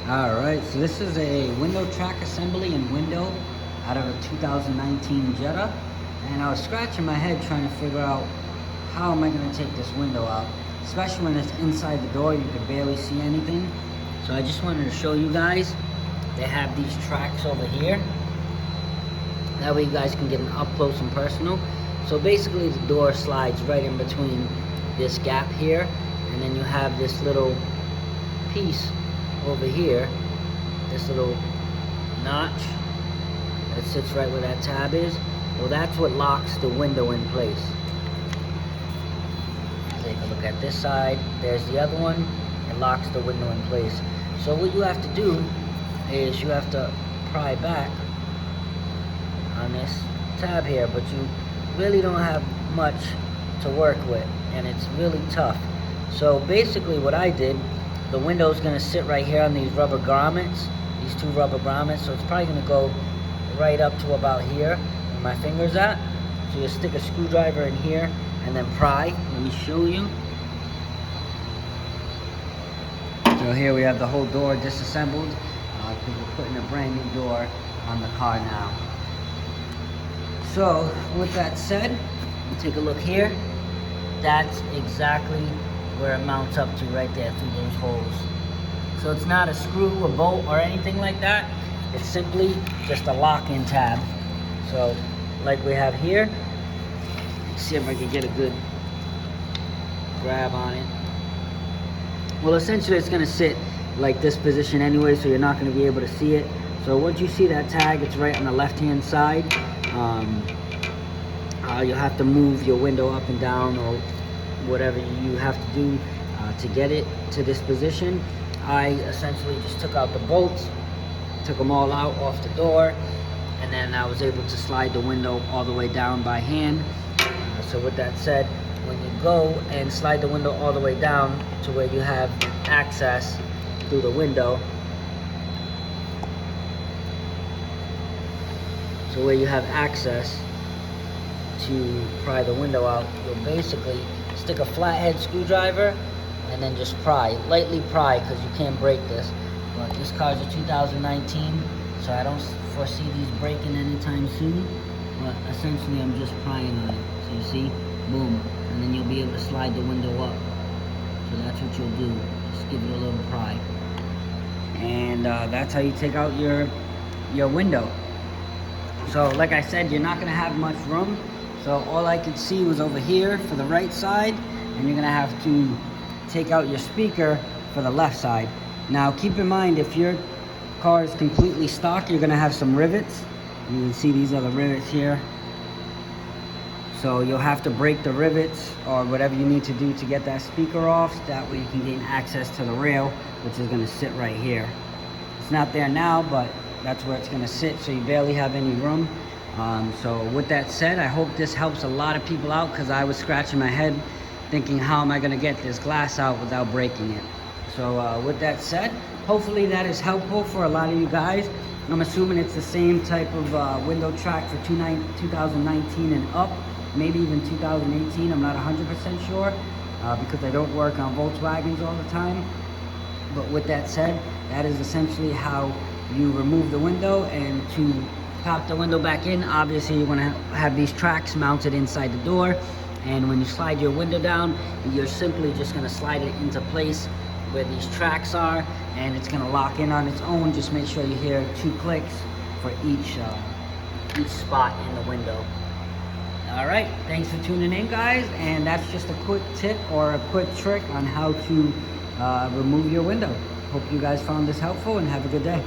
Alright, so this is a window track assembly and window out of a 2019 Jetta. And I was scratching my head trying to figure out how am I going to take this window out. Especially when it's inside the door, you can barely see anything. So I just wanted to show you guys. They have these tracks over here. That way you guys can get an up close and personal. So basically the door slides right in between this gap here. And then you have this little piece over here, this little notch that sits right where that tab is. Well, that's what locks the window in place. Take a look at this side. There's the other one. It locks the window in place. So what you have to do is you have to pry back on this tab here, but you really don't have much to work with, and it's really tough. So basically what I did, the window is going to sit right here on these rubber grommets, these two rubber grommets, so it's probably going to go right up to about here where my finger's at. So you stick a screwdriver in here and then pry. Let me show you. So here we have the whole door disassembled because we're putting a brand new door on the car now. So with that said, you take a look here. That's exactly where it mounts up to, right there through those holes. So it's not a screw, a bolt, or anything like that. It's simply just a lock-in tab. So like we have here, let's see if I can get a good grab on it. Well, essentially it's gonna sit like this position anyway, so you're not gonna be able to see it. So once you see that tag, it's right on the left-hand side. You'll have to move your window up and down or whatever you have to do to get it to this position. I essentially just took out the bolts, took them all out off the door, and then I was able to slide the window all the way down by hand. So with that said, when you go and slide the window all the way down to where you have access through the window, so where you have access to pry the window out, you'll basically stick a flathead screwdriver and then just pry, lightly pry, because you can't break this. But this car's a 2019, so I don't foresee these breaking anytime soon. But essentially I'm just prying on it. So you see, boom, and then you'll be able to slide the window up. So that's what you'll do, just give it a little pry. And that's how you take out your window. So like I said, you're not gonna have much room. So all I could see was over here for the right side, and you're gonna have to take out your speaker for the left side. Now keep in mind, if your car is completely stock, you're gonna have some rivets. You can see these are the rivets here. So you'll have to break the rivets or whatever you need to do to get that speaker off. That way you can gain access to the rail, which is gonna sit right here. It's not there now, but that's where it's gonna sit, so you barely have any room. So with that said, I hope this helps a lot of people out, because I was scratching my head thinking, how am I gonna get this glass out without breaking it? So with that said, hopefully that is helpful for a lot of you guys. I'm assuming it's the same type of window track for 2019 and up, maybe even 2018. I'm not 100% sure because I don't work on Volkswagens all the time. But with that said, that is essentially how you remove the window. And to pop the window back in, obviously you want to have these tracks mounted inside the door, and when you slide your window down, you're simply just going to slide it into place where these tracks are, and it's going to lock in on its own. Just make sure you hear 2 clicks for each spot in the window. All right, thanks for tuning in, guys, and that's just a quick tip or a quick trick on how to remove your window. Hope you guys found this helpful, and have a good day.